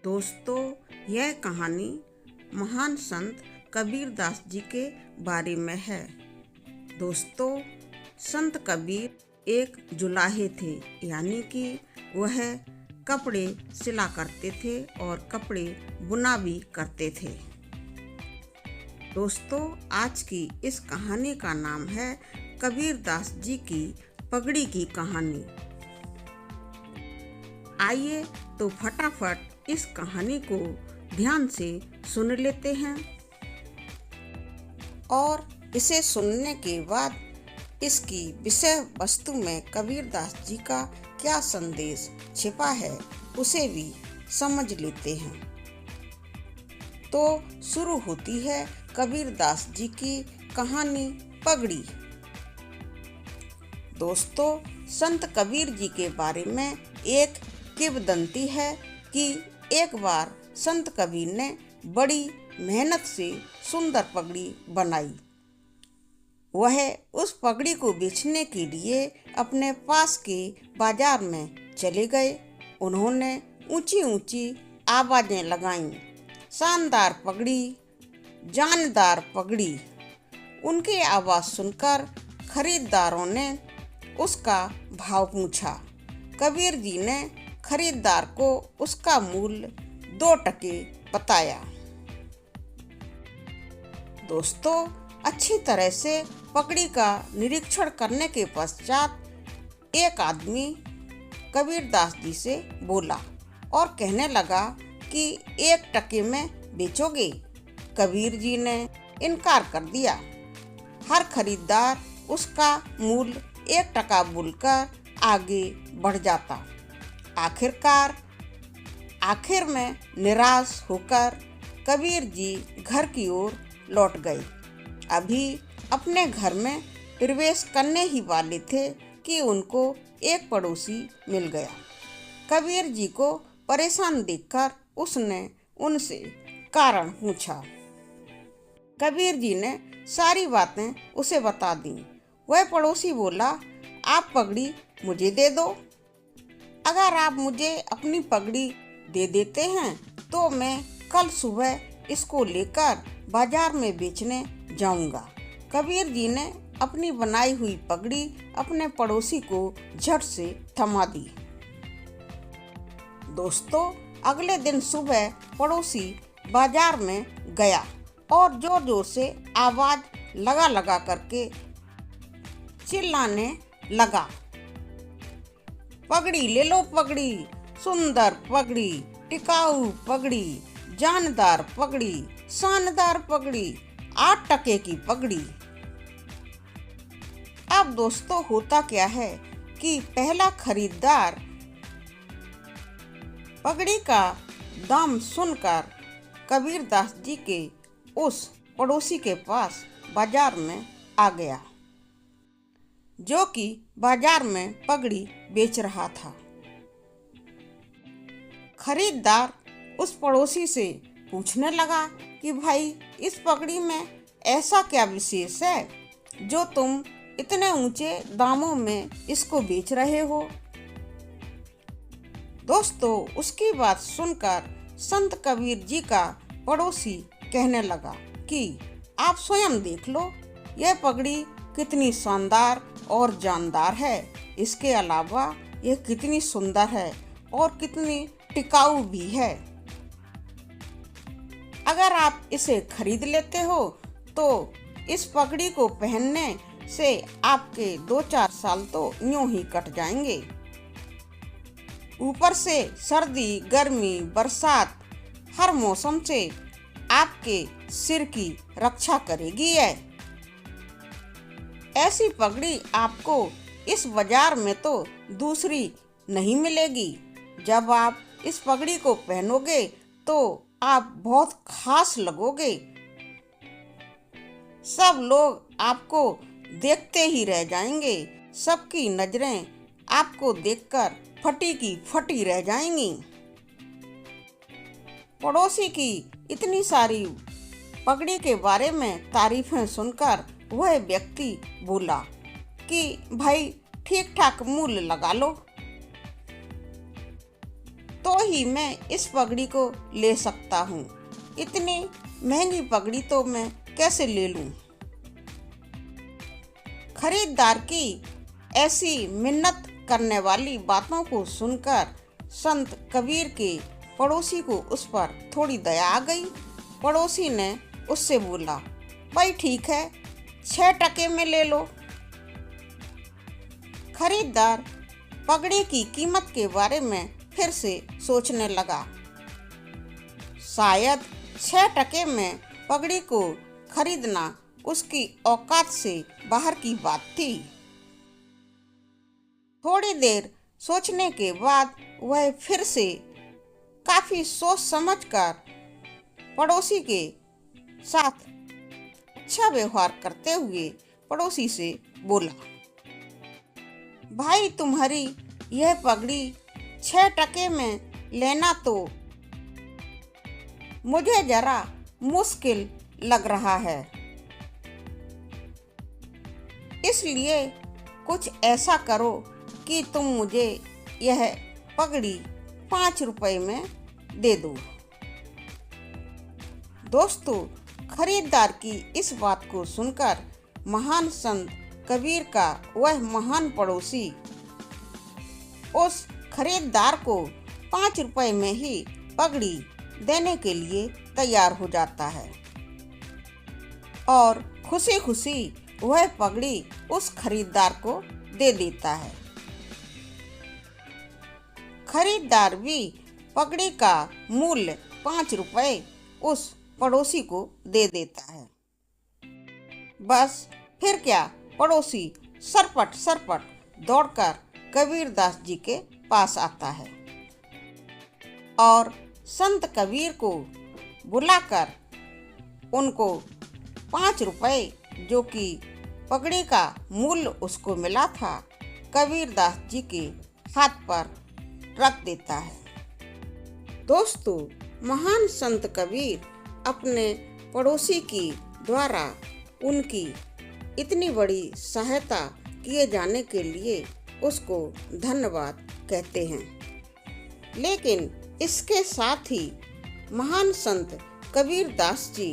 दोस्तों, यह कहानी महान संत कबीरदास जी के बारे में है। दोस्तों, संत कबीर एक जुलाहे थे, यानी कि वह कपड़े सिला करते थे और कपड़े बुना भी करते थे। दोस्तों, आज की इस कहानी का नाम है कबीरदास जी की पगड़ी की कहानी। आइए तो फटाफट इस कहानी को ध्यान से सुन लेते हैं और इसे सुनने के बाद इसकी विषय वस्तु में कबीरदास जी का क्या संदेश छिपा है उसे भी समझ लेते हैं। तो शुरू होती है कबीरदास जी की कहानी पगड़ी। दोस्तों, संत कबीर जी के बारे में एक किंवदंती है कि एक बार संत कबीर ने बड़ी मेहनत से सुंदर पगड़ी बनाई। वह उस पगड़ी को बेचने के लिए अपने पास के बाजार में चले गए। उन्होंने ऊंची ऊंची आवाजें लगाईं, शानदार पगड़ी, जानदार पगड़ी। उनकी आवाज सुनकर खरीदारों ने उसका भाव पूछा। कबीर जी ने खरीदार को उसका मूल्य 2 टके बताया। दोस्तों, अच्छी तरह से पगड़ी का निरीक्षण करने के पश्चात एक आदमी कबीरदास जी से बोला और कहने लगा कि 1 टके में बेचोगे? कबीर जी ने इनकार कर दिया। हर खरीदार उसका मूल्य 1 टका बोलकर आगे बढ़ जाता। आखिर में निराश होकर कबीर जी घर की ओर लौट गए। अभी अपने घर में प्रवेश करने ही वाले थे कि उनको एक पड़ोसी मिल गया। कबीर जी को परेशान देखकर उसने उनसे कारण पूछा। कबीर जी ने सारी बातें उसे बता दी। वह पड़ोसी बोला, आप पगड़ी मुझे दे दो। अगर आप मुझे अपनी पगड़ी दे देते हैं तो मैं कल सुबह इसको लेकर बाजार में बेचने जाऊंगा। कबीर जी ने अपनी बनाई हुई पगड़ी अपने पड़ोसी को झट से थमा दी। दोस्तों, अगले दिन सुबह पड़ोसी बाजार में गया और जोर जोर से आवाज लगा लगा करके चिल्लाने लगा, पगड़ी ले लो, पगड़ी, सुंदर पगड़ी, टिकाऊ पगड़ी, जानदार पगड़ी, शानदार पगड़ी, 8 टके की पगड़ी। अब दोस्तों, होता क्या है कि पहला खरीदार पगड़ी का दाम सुनकर कबीरदास जी के उस पड़ोसी के पास बाजार में आ गया, जो कि बाजार में पगड़ी बेच रहा था। खरीदार उस पड़ोसी से पूछने लगा कि भाई, इस पगड़ी में ऐसा क्या विशेष है जो तुम इतने ऊंचे दामों में इसको बेच रहे हो? दोस्तों, उसकी बात सुनकर संत कबीर जी का पड़ोसी कहने लगा कि आप स्वयं देख लो, यह पगड़ी कितनी शानदार और जानदार है। इसके अलावा यह कितनी सुंदर है और कितनी टिकाऊ भी है। अगर आप इसे खरीद लेते हो तो इस पगड़ी को पहनने से आपके 2-4 साल तो यूं ही कट जाएंगे। ऊपर से सर्दी, गर्मी, बरसात, हर मौसम से आपके सिर की रक्षा करेगी। ऐसी पगड़ी आपको इस बाजार में तो दूसरी नहीं मिलेगी। जब आप इस पगड़ी को पहनोगे तो आप बहुत खास लगोगे। सब लोग आपको देखते ही रह जाएंगे। सबकी नजरें आपको देखकर फटी की फटी रह जाएंगी। पड़ोसी की इतनी सारी पगड़ी के बारे में तारीफें सुनकर वह व्यक्ति बोला कि भाई, ठीक ठाक मूल्य लगा लो। तो ही मैं इस पगड़ी को ले सकता हूँ। इतनी महंगी पगड़ी तो मैं कैसे ले लूँ। खरीदार की ऐसी मिन्नत करने वाली बातों को सुनकर संत कबीर के पड़ोसी को उस पर थोड़ी दया आ गई। पड़ोसी ने उससे बोला, भाई ठीक है, 6 टके में ले लो। खरीदार पगड़ी की कीमत के बारे में फिर से सोचने लगा। शायद 6 टके में पगड़ी को खरीदना उसकी औकात से बाहर की बात थी। थोड़ी देर सोचने के बाद वह फिर से काफी सोच समझकर पड़ोसी के साथ अच्छा व्यवहार करते हुए पड़ोसी से बोला, भाई तुम्हारी यह पगड़ी 6 टके में लेना तो मुझे जरा मुश्किल लग रहा है, इसलिए कुछ ऐसा करो कि तुम मुझे यह पगड़ी 5 रुपए में दे दो। दोस्तों, खरीदार की इस बात को सुनकर महान संत कबीर का वह महान पड़ोसी उस खरीदार को 5 रुपए में ही पगड़ी देने के लिए तैयार हो जाता है और खुशी खुशी वह पगड़ी उस खरीदार को दे देता है। खरीदार भी पगड़ी का मूल्य 5 रुपए उस पड़ोसी को दे देता है। बस फिर क्या, पड़ोसी सरपट सरपट दौड़कर कबीरदास जी के पास आता है और संत कबीर को बुलाकर उनको 5 रुपए जो कि पगड़ी का मूल्य उसको मिला था, कबीरदास जी के हाथ पर रख देता है। दोस्तों, महान संत कबीर अपने पड़ोसी की द्वारा उनकी इतनी बड़ी सहायता किए जाने के लिए उसको धन्यवाद कहते हैं। लेकिन इसके साथ ही महान संत कबीरदास जी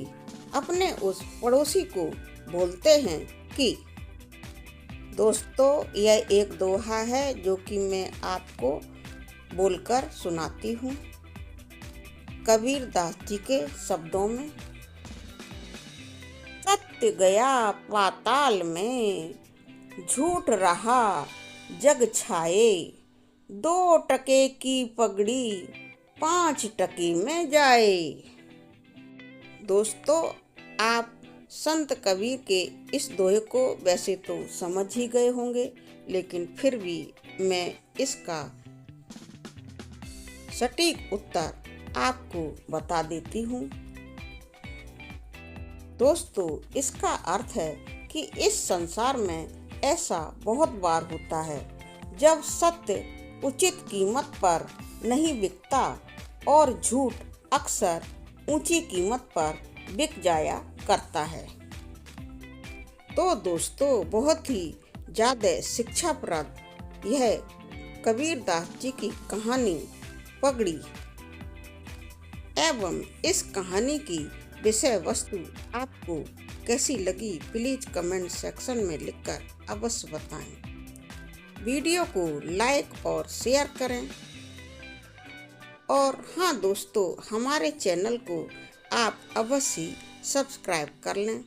अपने उस पड़ोसी को बोलते हैं कि दोस्तों, यह एक दोहा है जो कि मैं आपको बोलकर सुनाती हूँ कबीरदास जी के शब्दों में। सत्य गया पाताल में, झूठ रहा जग छाए, 2 टके की पगड़ी 5 टके में जाए। दोस्तों, आप संत कबीर के इस दोहे को वैसे तो समझ ही गए होंगे, लेकिन फिर भी मैं इसका सटीक उत्तर आपको बता देती हूँ। दोस्तों, इसका अर्थ है कि इस संसार में ऐसा बहुत बार होता है जब सत्य उचित कीमत पर नहीं बिकता और झूठ अक्सर ऊंची कीमत पर बिक जाया करता है। तो दोस्तों, बहुत ही ज़्यादा शिक्षाप्रद यह कबीरदास जी की कहानी पगड़ी एवं इस कहानी की विषय वस्तु आपको कैसी लगी, प्लीज कमेंट सेक्शन में लिखकर अवश्य बताएं। वीडियो को लाइक और शेयर करें और हाँ दोस्तों, हमारे चैनल को आप अवश्य सब्सक्राइब कर लें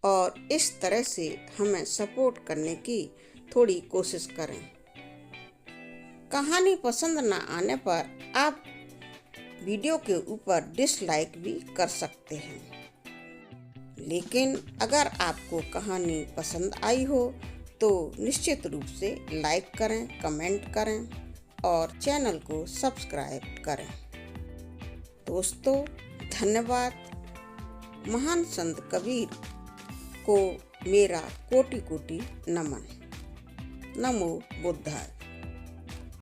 और इस तरह से हमें सपोर्ट करने की थोड़ी कोशिश करें। कहानी पसंद न आने पर आप वीडियो के ऊपर डिसलाइक भी कर सकते हैं, लेकिन अगर आपको कहानी पसंद आई हो तो निश्चित रूप से लाइक करें, कमेंट करें और चैनल को सब्सक्राइब करें। दोस्तों, धन्यवाद। महान संत कबीर को मेरा कोटि कोटि नमन। नमो बुद्धाय।